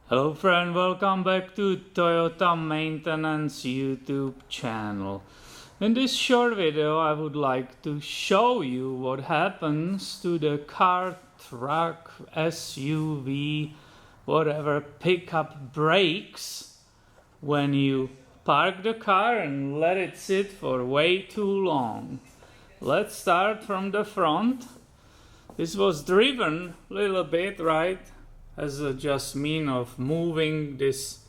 Hello friend, welcome back to Toyota Maintenance YouTube channel. In this short video I would like to show you what happens to the car, truck, SUV, whatever pickup brakes when you park the car and let it sit for way too long. Let's start from the front. This was driven a little bit, right? As a just mean of moving this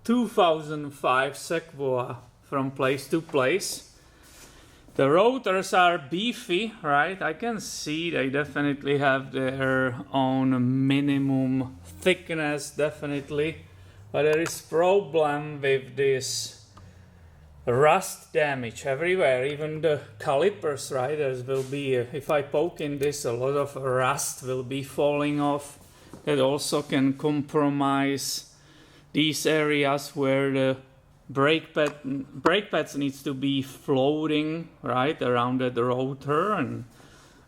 2005 Sequoia from place to place. The rotors are beefy, right? I can see they definitely have their own minimum thickness, definitely. But there is problem with this rust damage everywhere, even the calipers, right? There will be, if I poke in this, a lot of rust will be falling off. That also can compromise these areas where the brake pads needs to be floating right around the rotor, and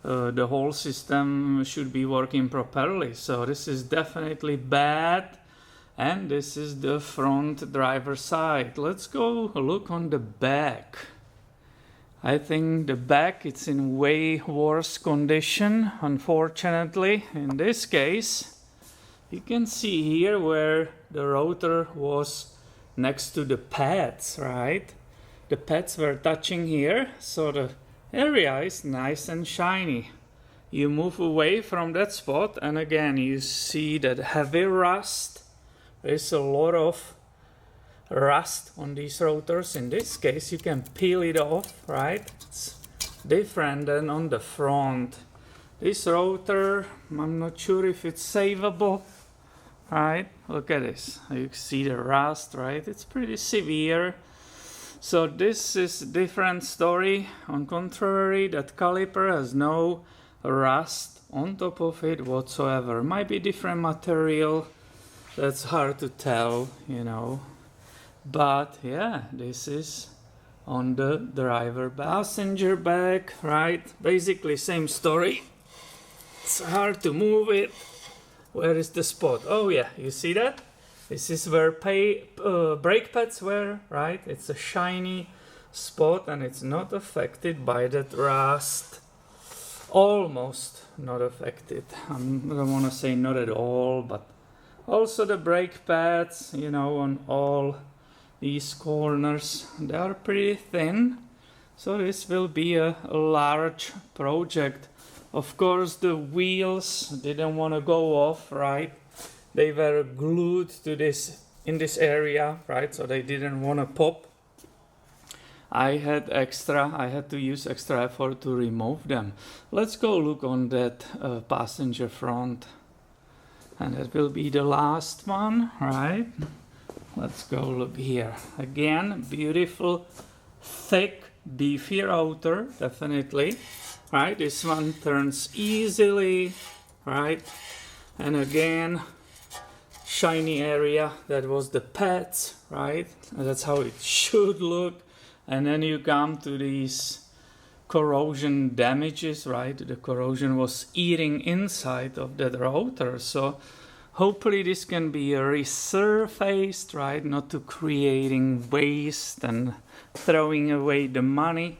the whole system should be working properly. So this is definitely bad, and this is the front driver side. Let's go look on the back. I think the back it's in way worse condition, unfortunately. In this case, you can see here where the rotor was next to the pads, right? The pads were touching here, so the area is nice and shiny. You move away from that spot and again you see that heavy rust. There's a lot of rust on these rotors. In this case you can peel it off, right? It's different than on the front. This rotor, I'm not sure if it's savable. Right, look at this. You see the rust, right? It's pretty severe. So this is a different story. On contrary, that caliper has no rust on top of it whatsoever. Might be different material. That's hard to tell, you know. But yeah, this is on the driver passenger back, right? Basically same story. It's hard to move it. Where is the spot? Oh yeah, you see that? This is where brake pads were, right? It's a shiny spot and it's not affected by that rust. Almost not affected. I don't want to say not at all, but also the brake pads, you know, on all these corners, they are pretty thin. So this will be a large project. Of course, the wheels didn't want to go off, right? They were glued to this in this area, right? So they didn't want to pop. I had to use extra effort to remove them. Let's go look on that passenger front. And that will be the last one, right? Let's go look here. Again, beautiful, thick, beefy rotor, definitely. Right, this one turns easily, right? And again, shiny area, that was the pads, right? And that's how it should look. And then you come to these corrosion damages, right? The corrosion was eating inside of that rotor. So hopefully this can be resurfaced, right? Not to creating waste and throwing away the money.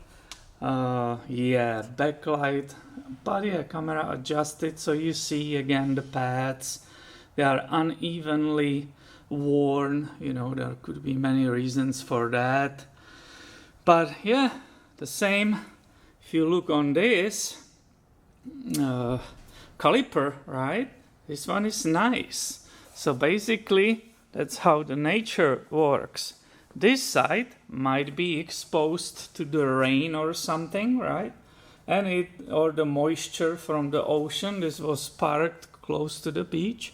Yeah, backlight, but yeah, camera adjusted, so you see again the pads, they are unevenly worn, you know, there could be many reasons for that. But yeah, the same, if you look on this caliper, right, this one is nice. So basically that's how the nature works. This side might be exposed to the rain or something, right? And or the moisture from the ocean. This was parked close to the beach.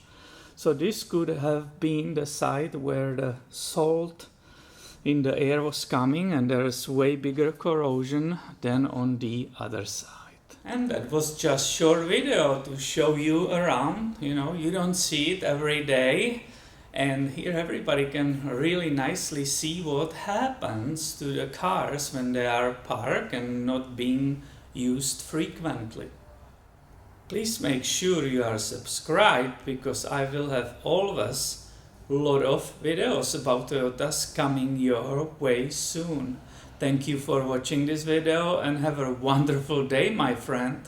So this could have been the side where the salt in the air was coming, and there is way bigger corrosion than on the other side. And that was just short video to show you around. You know, you don't see it every day. And here everybody can really nicely see what happens to the cars when they are parked and not being used frequently. Please make sure you are subscribed, because I will have always lot of videos about Toyotas coming your way soon. Thank you for watching this video and have a wonderful day, my friend.